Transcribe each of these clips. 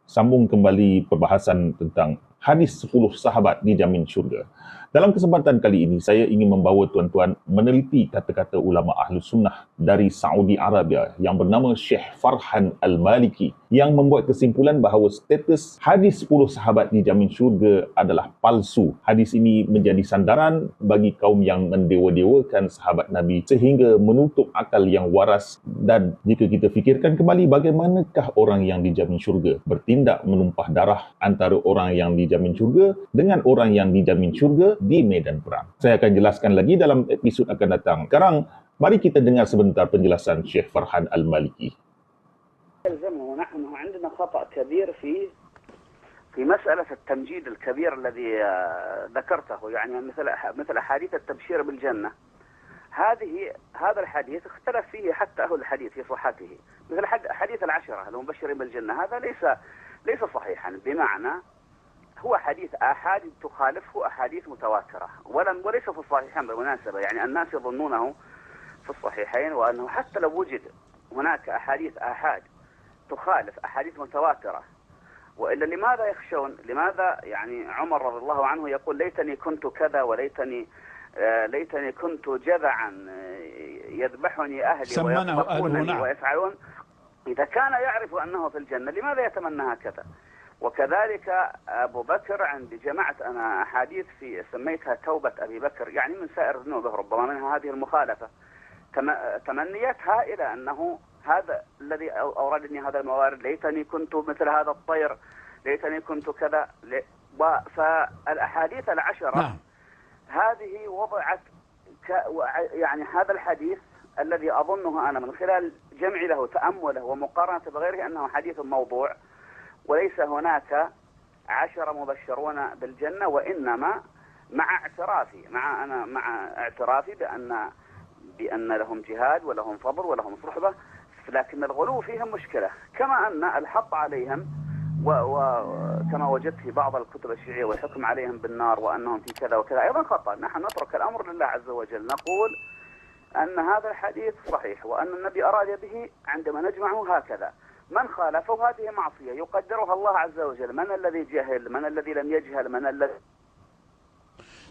sambung kembali perbahasan tentang hadis 10 sahabat dijamin syurga. Dalam kesempatan kali ini, saya ingin membawa tuan-tuan meneliti kata-kata ulama Ahlus Sunnah dari Saudi Arabia yang bernama Syekh Farhan Al-Maliki yang membuat kesimpulan bahawa status hadis 10 sahabat dijamin syurga adalah palsu. Hadis ini menjadi sandaran bagi kaum yang mendewa-dewakan sahabat Nabi sehingga menutup akal yang waras. Dan jika kita fikirkan kembali, bagaimanakah orang yang dijamin syurga bertindak menumpah darah antara orang yang dijamin syurga dengan orang yang dijamin syurga di medan perang. Saya akan jelaskan lagi dalam episod akan datang. Sekarang, mari kita dengar sebentar penjelasan Syekh Farhan Al-Maliki. نحن عندنا خطأ كبير في مسألة التمجيد الكبير الذي ذكرته، يعني مثل أحاديث التبشير بالجنة. هذا الحديث اختلف فيه حتى أهل الحديث في صحته، مثل حديث العشرة المبشرين بالجنة، هذا ليس صحيحا، بمعنى هو حديث آحاد تخالفه أحاديث متواترة، وليس في الصحيحين بالمناسبة، يعني الناس يظنونه في الصحيحين، وأنه حتى لو وجد هناك أحاديث آحاد تخالف أحاديث متواترة، وإلا لماذا يخشون؟ لماذا يعني عمر رضي الله عنه يقول ليتني كنت كذا ليتني كنت جذعا يذبحني أهلي ويصرفونني ويفعلون. إذا كان يعرف أنه في الجنة لماذا يتمنى هكذا؟ وكذلك أبو بكر عندي جمعت أنا أحاديث سميتها توبة أبي بكر، يعني من سائر ذنوبه ربما منها هذه المخالفة، تمنيات هائلة أنه هذا الذي أوردني هذا الموارد، ليتني كنت مثل هذا الطير، ليتني كنت كذا. فالأحاديث العشرة هذه وضعت يعني هذا الحديث الذي أظنه أنا من خلال جمعي له تأمله ومقارنة بغيره أنه حديث موضوع، وليس هناك 10 مبشرون بالجنة، وإنما مع اعترافي بأن لهم جهاد ولهم فضل ولهم صحبة، لكن الغلو فيهم مشكلة، كما أن الحط عليهم وكما وجدت في بعض الكتب الشيعية والحكم عليهم بالنار وأنهم في كذا وكذا أيضا خطأ. نحن نترك الأمر لله عز وجل، نقول أن هذا الحديث صحيح وأن النبي أراد به عندما نجمعه هكذا، من خالفه هذه معصية يقدرها الله عز وجل، من الذي جهل، من الذي لم يجهل، من الذي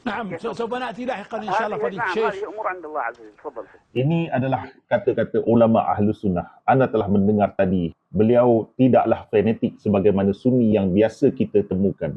نعم سوف نأتي لاحقا إن شاء الله فضيلة الشيخ. هذه أمور عند الله عز وجل. تفضل. Ini adalah kata-kata ulama Ahlus Sunnah. Anda telah mendengar tadi, beliau tidaklah fanatik sebagaimana Sunni yang biasa kita temukan.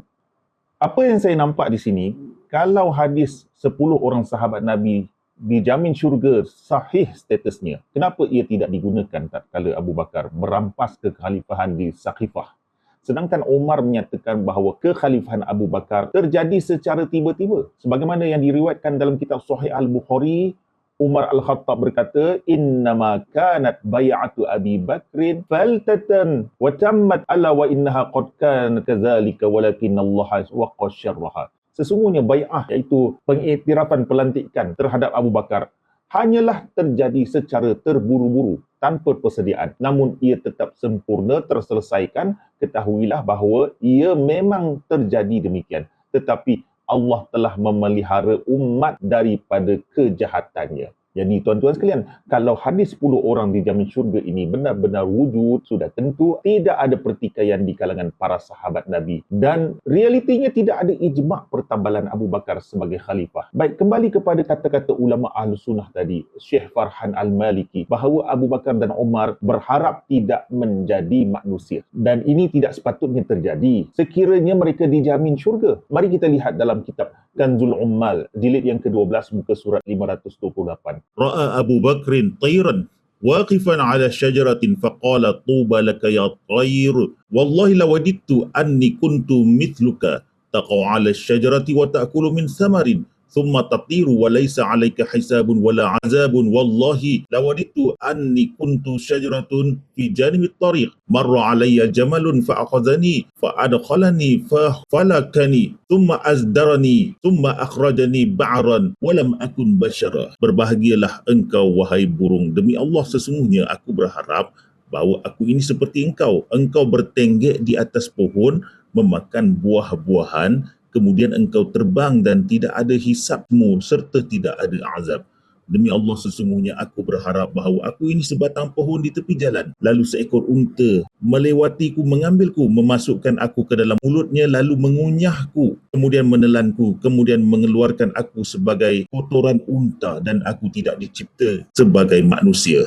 Apa yang saya nampak di sini, kalau hadis 10 orang sahabat Nabi dijamin syurga sahih statusnya, kenapa ia tidak digunakan tatkala Abu Bakar merampas kekhalifahan di Saqifah? Sedangkan Umar menyatakan bahawa kekhalifahan Abu Bakar terjadi secara tiba-tiba. Sebagaimana yang diriwayatkan dalam kitab Sahih Al-Bukhari, Umar Al-Khattab berkata, "Innama kanat bai'atu Abi Bakrin faltatan wa tammat ala wa innaha qad kanat kadzalika walakin Allah waqqa syarraha." Sesungguhnya bai'ah, iaitu pengiktirafan pelantikan terhadap Abu Bakar, hanyalah terjadi secara terburu-buru tanpa persediaan. Namun ia tetap sempurna terselesaikan. Ketahuilah bahawa ia memang terjadi demikian. Tetapi Allah telah memelihara umat daripada kejahatannya. Jadi tuan-tuan sekalian, kalau hadis 10 orang dijamin syurga ini benar-benar wujud, sudah tentu tidak ada pertikaian di kalangan para sahabat Nabi. Dan realitinya tidak ada ijma' pertambalan Abu Bakar sebagai khalifah. Baik, kembali kepada kata-kata ulama Ahlus Sunnah tadi, Syekh Farhan Al-Maliki, bahawa Abu Bakar dan Umar berharap tidak menjadi manusia. Dan ini tidak sepatutnya terjadi sekiranya mereka dijamin syurga. Mari kita lihat dalam kitab Kanzul Ummal, jilid yang ke-12, muka surat 528. رأى أبو بكر طيرا واقفا على شجرة فقال طوبى لك يا طير والله لوددت أني كنت مثلك تقع على الشجرة وتأكل من ثمر ثم تطير وليس عليك حساب ولا عذاب والله لوددت أني كنت شجرة في جانب الطريق مر علي جمل فأخذني فأدخلني ففلكني ثم أزدرني ثم أخرجني بعرا ولم أكن بشرا. Berbahagialah engkau wahai burung, demi Allah sesungguhnya aku berharap bahawa aku ini seperti engkau. Engkau bertenggek di atas pohon memakan buah-buahan, kemudian engkau terbang dan tidak ada hisabmu serta tidak ada azab. Demi Allah, sesungguhnya aku berharap bahawa aku ini sebatang pohon di tepi jalan. Lalu seekor unta melewatiku, mengambilku, memasukkan aku ke dalam mulutnya, lalu mengunyahku, kemudian menelanku, kemudian mengeluarkan aku sebagai kotoran unta, dan aku tidak dicipta sebagai manusia.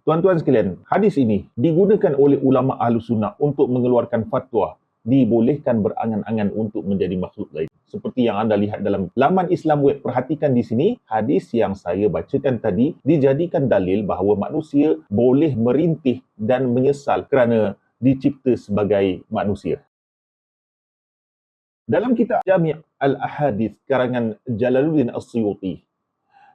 Tuan-tuan sekalian, hadis ini digunakan oleh ulama Ahlus Sunnah untuk mengeluarkan fatwa dibolehkan berangan-angan untuk menjadi makhluk lain. Seperti yang anda lihat dalam laman Islam Web, perhatikan di sini, hadis yang saya bacakan tadi dijadikan dalil bahawa manusia boleh merintih dan menyesal kerana dicipta sebagai manusia. Dalam kitab Jami' Al-Ahadith karangan Jalaluddin As-Suyuti,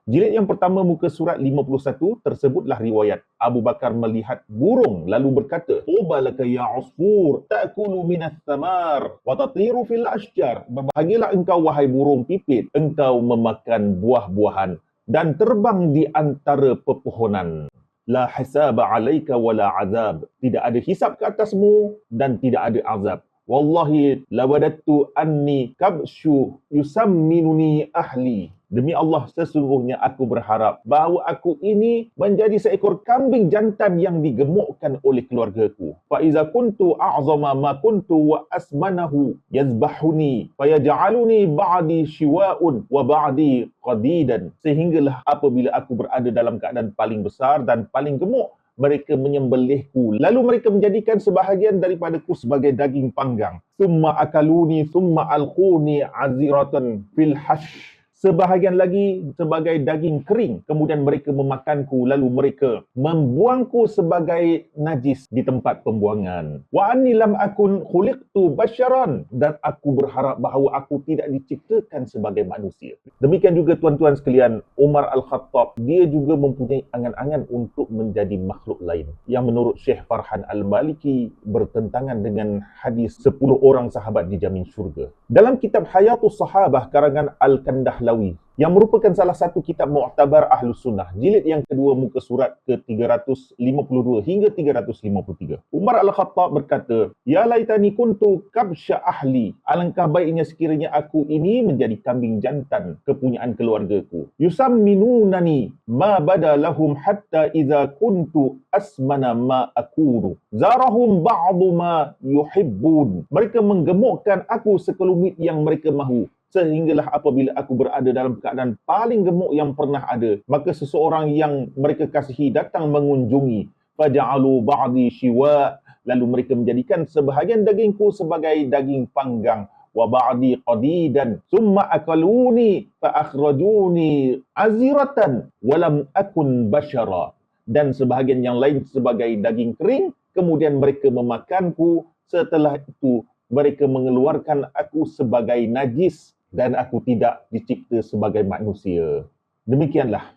jilid yang pertama muka surat 51, tersebutlah riwayat Abu Bakar melihat burung lalu berkata, "Tuba laka ya usfur ta'kulu minas samar wa tatiru fil ashjar." Berbahagialah engkau wahai burung pipit, engkau memakan buah-buahan dan terbang di antara pepohonan. La hisaba 'alaika wala 'azab. Tidak ada hisab ke atasmu dan tidak ada azab. Wallahi lawadattu anni kabshu yusamminuni ahli. Demi Allah, sesungguhnya aku berharap bahawa aku ini menjadi seekor kambing jantan yang digemukkan oleh keluargaku. Fa iza kuntu a'zama ma kuntu wa asmanahu yazbahuni fayaj'aluni ba'di shiwa'un wa ba'di qadidan. Sehinggalah apabila aku berada dalam keadaan paling besar dan paling gemuk, mereka menyembelihku, lalu mereka menjadikan sebahagian daripadaku sebagai daging panggang. Summa akaluni summa alquni aziratan fil hash. Sebahagian lagi sebagai daging kering, kemudian mereka memakanku, lalu mereka membuangku sebagai najis di tempat pembuangan. Wa anni lam akun khuliqtu basyaran, dan aku berharap bahawa aku tidak diciptakan sebagai manusia. Demikian juga tuan-tuan sekalian, Umar Al-Khattab, dia juga mempunyai angan-angan untuk menjadi makhluk lain, yang menurut Syekh Farhan Al-Maliki bertentangan dengan hadis 10 orang sahabat dijamin syurga. Dalam kitab Hayatus Sahabah karangan Al-Kandahlawi, yang merupakan salah satu kitab mu'tabar Ahlus Sunnah, jilid yang kedua muka surat ke-352 hingga 353. Umar Al-Khattab berkata, "Ya laitani kuntu kabsha ahli." Alangkah baiknya sekiranya aku ini menjadi kambing jantan kepunyaan keluargaku. Yusamminunani ma bada lahum hatta idza kuntu asmana ma akunu. Zarahum ba'du ma yuhibbun. Mereka menggemukkan aku sekelumit yang mereka mahu. Sehinggalah apabila aku berada dalam keadaan paling gemuk yang pernah ada, maka seseorang yang mereka kasihi datang mengunjungi. Faja'alu ba'di shiwa. Lalu mereka menjadikan sebahagian dagingku sebagai daging panggang. Wa ba'di qadidan. Summa akaluni fa'akhrajuni aziratan. Walam akun basyara. Dan sebahagian yang lain sebagai daging kering. Kemudian mereka memakanku. Setelah itu mereka mengeluarkan aku sebagai najis dan aku tidak dicipta sebagai manusia. Demikianlah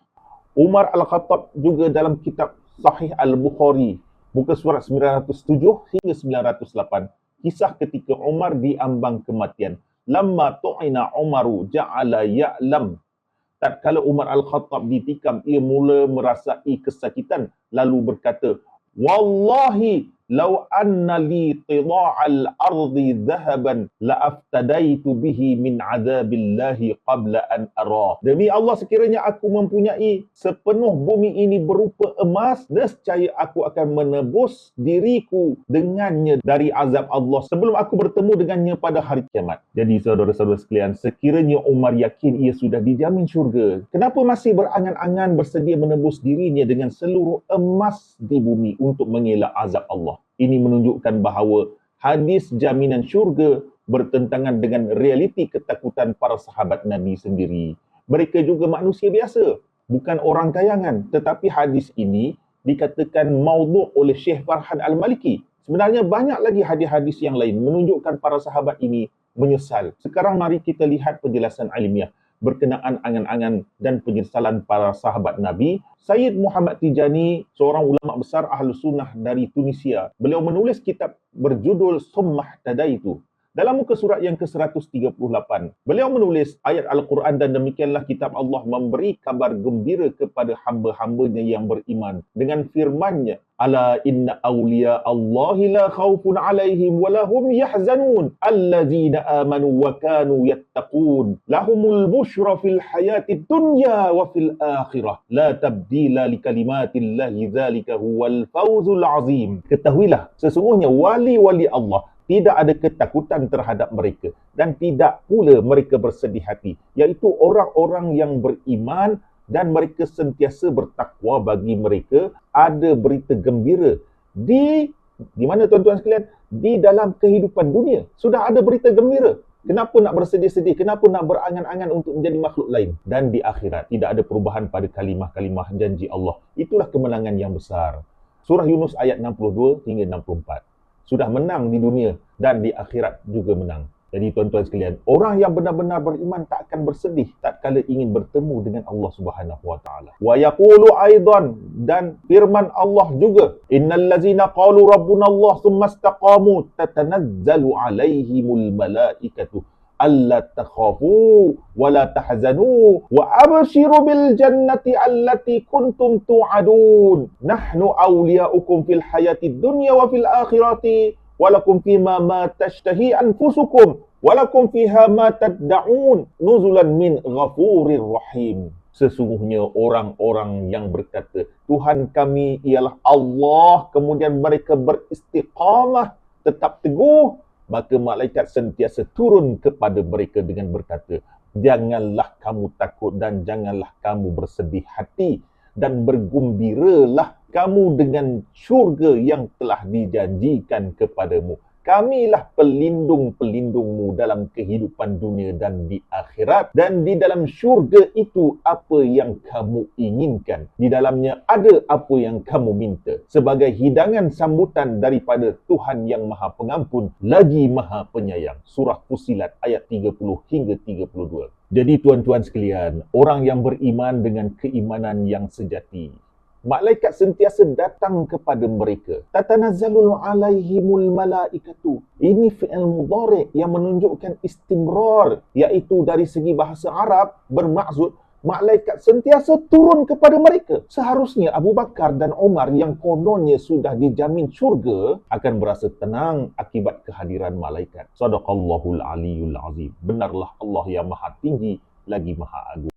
Umar Al-Khattab juga dalam kitab Sahih Al-Bukhari muka surat 907 hingga 908, kisah ketika Umar diambang kematian. Lamma tu'ina Umaru ja'ala ya'lam. Tatkala Umar Al-Khattab ditikam, ia mula merasai kesakitan lalu berkata, "Wallahi law anna li tida'al ardi dhahaban la aftadaitu bihi min azabillahi qabla an ara." Demi Allah, sekiranya aku mempunyai sepenuh bumi ini berupa emas, nescaya aku akan menebus diriku dengannya dari azab Allah sebelum aku bertemu dengannya pada hari kiamat. Jadi saudara-saudara sekalian, sekiranya Umar yakin ia sudah dijamin syurga, kenapa masih berangan-angan bersedia menebus dirinya dengan seluruh emas di bumi untuk mengelak azab Allah? Ini menunjukkan bahawa hadis jaminan syurga bertentangan dengan realiti ketakutan para sahabat Nabi sendiri. Mereka juga manusia biasa, bukan orang kayangan. Tetapi hadis ini dikatakan maudhu' oleh Syekh Farhan Al-Maliki. Sebenarnya banyak lagi hadis-hadis yang lain menunjukkan para sahabat ini menyesal. Sekarang mari kita lihat penjelasan ilmiah berkenaan angan-angan dan penyesalan para sahabat Nabi. Sayyid Muhammad Tijani, seorang ulama besar Ahlus Sunnah dari Tunisia, beliau menulis kitab berjudul Summah Tadaitu. Dalam muka surat yang ke-138, beliau menulis ayat Al-Quran, dan demikianlah kitab Allah memberi kabar gembira kepada hamba-hambanya yang beriman dengan firman-Nya, ala inna awliya Allahi la khawfun alaihim wa lahum yahzanun allazina amanu wa kanu yattaqun lahumul bushra fil hayatid dunya wa fil akhirah la tabdila li kalimatillahi dzalika huwal fawzul azim. Ketahuilah, sesungguhnya wali-wali Allah tidak ada ketakutan terhadap mereka dan tidak pula mereka bersedih hati, iaitu orang-orang yang beriman dan mereka sentiasa bertakwa. Bagi mereka ada berita gembira di mana tuan-tuan sekalian? Di dalam kehidupan dunia sudah ada berita gembira. Kenapa nak bersedih-sedih? Kenapa nak berangan-angan untuk menjadi makhluk lain? Dan di akhirat tidak ada perubahan pada kalimah-kalimah janji Allah. Itulah kemenangan yang besar. Surah Yunus ayat 62 hingga 64. Sudah menang di dunia dan di akhirat juga menang. Jadi tuan-tuan sekalian, orang yang benar-benar beriman tak akan bersedih tatkala ingin bertemu dengan Allah Subhanahu wa taala. Wa yaqulu aidan, dan firman Allah juga, innal ladzina qalu rabbuna Allah tsumma istaqamu tatanazzalu alaihimul malaikatu alla takhafu wa la tahzanu wa abshiru bil jannati allati kuntum tu'adun nahnu awliya'ukum fil hayatid dunya wa fil akhirati walakum fima ma tashtahi anfusukum walakum fiha ma tad'un nuzulan min ghafurir rahim. Sesungguhnya orang-orang yang berkata Tuhan kami ialah Allah, kemudian mereka beristiqamah, tetap teguh, maka malaikat sentiasa turun kepada mereka dengan berkata, janganlah kamu takut dan janganlah kamu bersedih hati, dan bergembiralah kamu dengan syurga yang telah dijanjikan kepadamu. Kamilah pelindung-pelindungmu dalam kehidupan dunia dan di akhirat. Dan di dalam syurga itu apa yang kamu inginkan. Di dalamnya ada apa yang kamu minta. Sebagai hidangan sambutan daripada Tuhan yang Maha Pengampun lagi Maha Penyayang. Surah Fussilat ayat 30 hingga 32. Jadi tuan-tuan sekalian, orang yang beriman dengan keimanan yang sejati, malaikat sentiasa datang kepada mereka. Tatanazzalul alaihimul malaikatu. Ini fi'il mudhari' yang menunjukkan istimrar, iaitu dari segi bahasa Arab bermaksud malaikat sentiasa turun kepada mereka. Seharusnya Abu Bakar dan Umar yang kononnya sudah dijamin syurga akan berasa tenang akibat kehadiran malaikat. Sadaqallahul aliyul azim. Benarlah Allah yang maha tinggi lagi maha agung.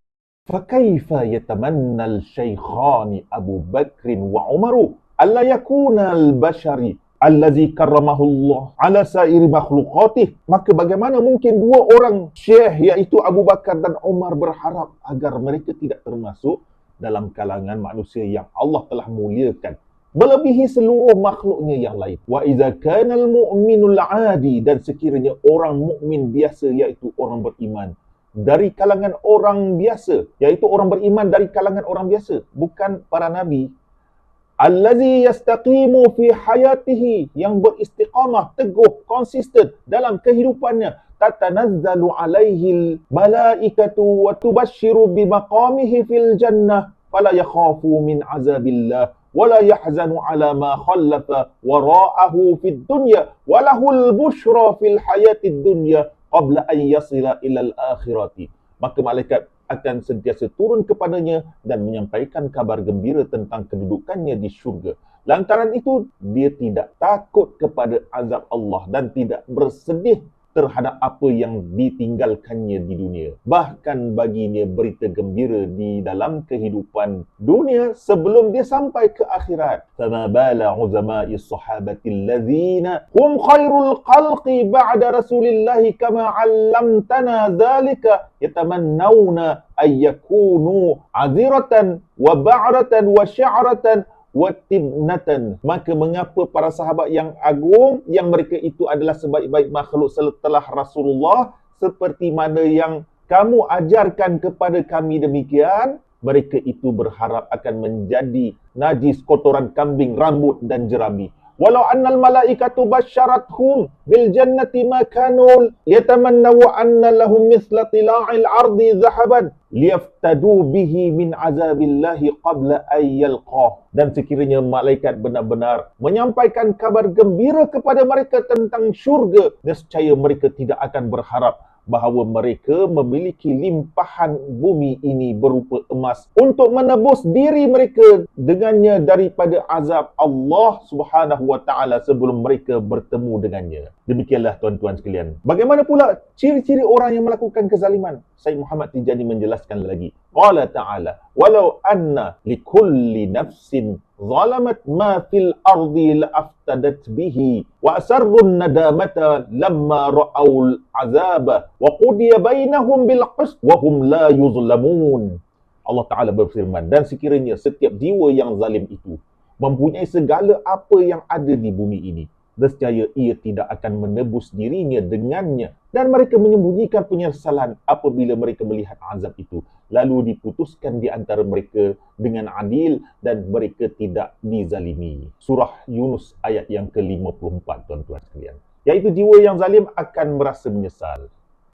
فَكَيْفَ يَتَمَنَّى الشَّيْخَانِ أَبُو بَكْرٍ وَعُمَرُ أَلَّا يَكُونَ الْبَشَرِ الَّذِي كَرَّمَهُ اللَّهُ عَلَى سَائِرِ مَخْلُقَاتِهِ. Maka bagaimana mungkin dua orang syekh, iaitu Abu Bakar dan Umar, berharap agar mereka tidak termasuk dalam kalangan manusia yang Allah telah muliakan melebihi seluruh makhluknya yang lain. Wa idza kana al-mu'minul 'adi, dan sekiranya orang mukmin biasa, iaitu orang beriman dari kalangan orang biasa, iaitu orang beriman dari kalangan orang biasa, bukan para nabi, allazi yastaqimu fi hayatihi, yang beristiqamah, teguh, konsisten dalam kehidupannya, tatanazzalu alaihi malaikatu wa tubashshiru bi maqamihi fil jannah fala yakhafu min azabillah wala yahzanu ala ma khallafa wara'ahu fid dunya walahul bushra fil hayatid dunya qabla an yasila ilal akhirati. Maka malaikat akan sentiasa turun kepadanya dan menyampaikan kabar gembira tentang kedudukannya di syurga. Lantaran itu, dia tidak takut kepada azab Allah dan tidak bersedih terhadap apa yang ditinggalkannya di dunia. Bahkan baginya berita gembira di dalam kehidupan dunia sebelum dia sampai ke akhirat. Fama bala uzama'i sahabati allazina hum khairul khalqi ba'da rasulillahi kama 'allamtana dzalika yatamannawna ay yakunu 'aziratan wa ba'ratan wa sya'ratan watibnatan. Maka mengapa para sahabat yang agung, yang mereka itu adalah sebaik-baik makhluk setelah Rasulullah, seperti mana yang kamu ajarkan kepada kami demikian, mereka itu berharap akan menjadi najis, kotoran kambing, rambut dan jerami. Walau annal malaikatu basyarathum bil jannati ma kanu yatamannaw anna lahum mithla tila'il ardi zahaban liyaftadu bihi min azabillahi qabla ayyalqah. Dan sekiranya malaikat benar-benar menyampaikan kabar gembira kepada mereka tentang syurga, nescaya mereka tidak akan berharap bahawa mereka memiliki limpahan bumi ini berupa emas untuk menebus diri mereka dengannya daripada azab Allah Subhanahu wa taala sebelum mereka bertemu dengannya. Demikianlah tuan-tuan sekalian. Bagaimana pula ciri-ciri orang yang melakukan kezaliman? Sayyid Muhammad Tijani menjelaskan lagi. Qala ta'ala, walau anna likulli nafsin zalamat ma fil ardi la'aftadat bihi wa asarrun nadamata lamma ra'aul azaba wa qudiya bainahum bil qist wa hum la yuzlamun. Allah Ta'ala berfirman, dan sekiranya setiap jiwa yang zalim itu mempunyai segala apa yang ada di bumi ini, nescaya ia tidak akan menebus dirinya dengannya, dan mereka menyembunyikan penyesalan apabila mereka melihat azab itu, lalu diputuskan di antara mereka dengan adil dan mereka tidak dizalimi. Surah Yunus ayat yang ke-54 tuan-tuan sekalian. Iaitu jiwa yang zalim akan merasa menyesal.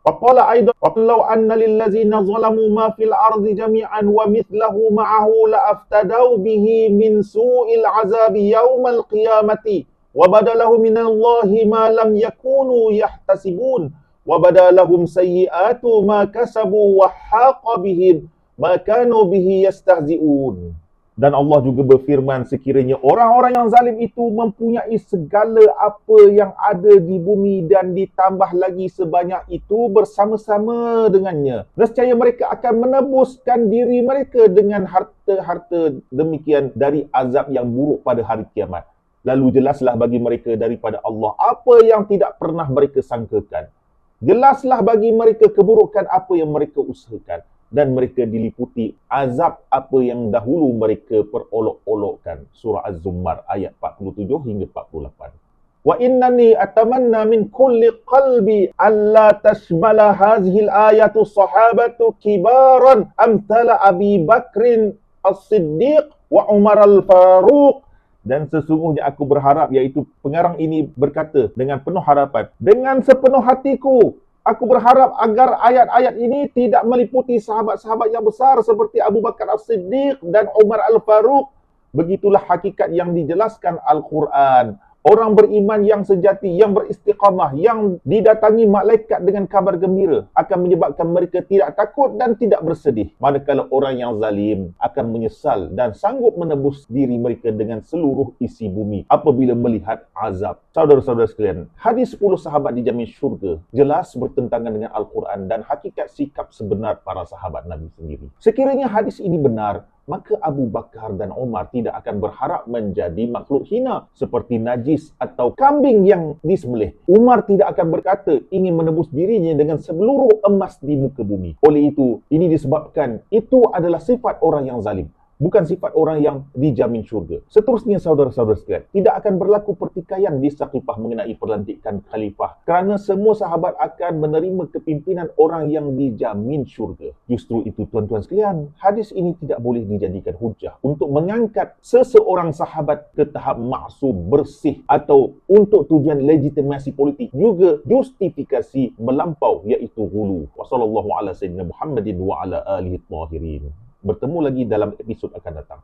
Waqala aidan walau anna lil ladzina zalamu ma fil ardi jami'an wa mithluhu ma'ahu la aftadau bihi min su'il azabi yaumal qiyamati wa badalahu minallahi ma lam yakunu yahtasibun wa badalahum sayyi'atu ma kasabu wa haqa bihim ma kanu bihi yastahzi'un. Dan Allah juga berfirman, sekiranya orang-orang yang zalim itu mempunyai segala apa yang ada di bumi dan ditambah lagi sebanyak itu bersama-sama dengannya, nescaya mereka akan menebuskan diri mereka dengan harta-harta demikian dari azab yang buruk pada hari kiamat. Lalu jelaslah bagi mereka daripada Allah apa yang tidak pernah mereka sangkakan. Jelaslah bagi mereka keburukan apa yang mereka usahakan. Dan mereka diliputi azab apa yang dahulu mereka perolok-olokkan. Surah Az-Zumar ayat 47 hingga 48. Wa innani atamanna min kulli qalbi alla tashmala hadhihi al-ayatu sahabatu kibaran amthala Abi Bakrin As-Siddiq wa Umar Al-Faruq. Dan sesungguhnya aku berharap, iaitu pengarang ini berkata dengan penuh harapan, dengan sepenuh hatiku aku berharap agar ayat-ayat ini tidak meliputi sahabat-sahabat yang besar seperti Abu Bakar As-Siddiq dan Umar Al-Faruq. Begitulah hakikat yang dijelaskan Al-Quran. Orang beriman yang sejati, yang beristiqamah, yang didatangi malaikat dengan kabar gembira akan menyebabkan mereka tidak takut dan tidak bersedih. Manakala orang yang zalim akan menyesal dan sanggup menebus diri mereka dengan seluruh isi bumi apabila melihat azab. Saudara-saudara sekalian, hadis 10 sahabat dijamin syurga jelas bertentangan dengan Al-Quran dan hakikat sikap sebenar para sahabat Nabi sendiri. Sekiranya hadis ini benar, maka Abu Bakar dan Umar tidak akan berharap menjadi makhluk hina seperti najis atau kambing yang disembelih. Umar tidak akan berkata ingin menebus dirinya dengan seluruh emas di muka bumi. Oleh itu, ini disebabkan itu adalah sifat orang yang zalim, bukan sifat orang yang dijamin syurga. Seterusnya saudara-saudara sekalian, tidak akan berlaku pertikaian di Saqifah mengenai perlantikan khalifah kerana semua sahabat akan menerima kepimpinan orang yang dijamin syurga. Justru itu tuan-tuan sekalian, hadis ini tidak boleh dijadikan hujah untuk mengangkat seseorang sahabat ke tahap maksum, bersih atau untuk tujuan legitimasi politik, juga justifikasi melampau iaitu ghulu. Wassallallahu ala sayyidina Muhammadin wa ala alihi tahirin. Bertemu lagi dalam episod akan datang.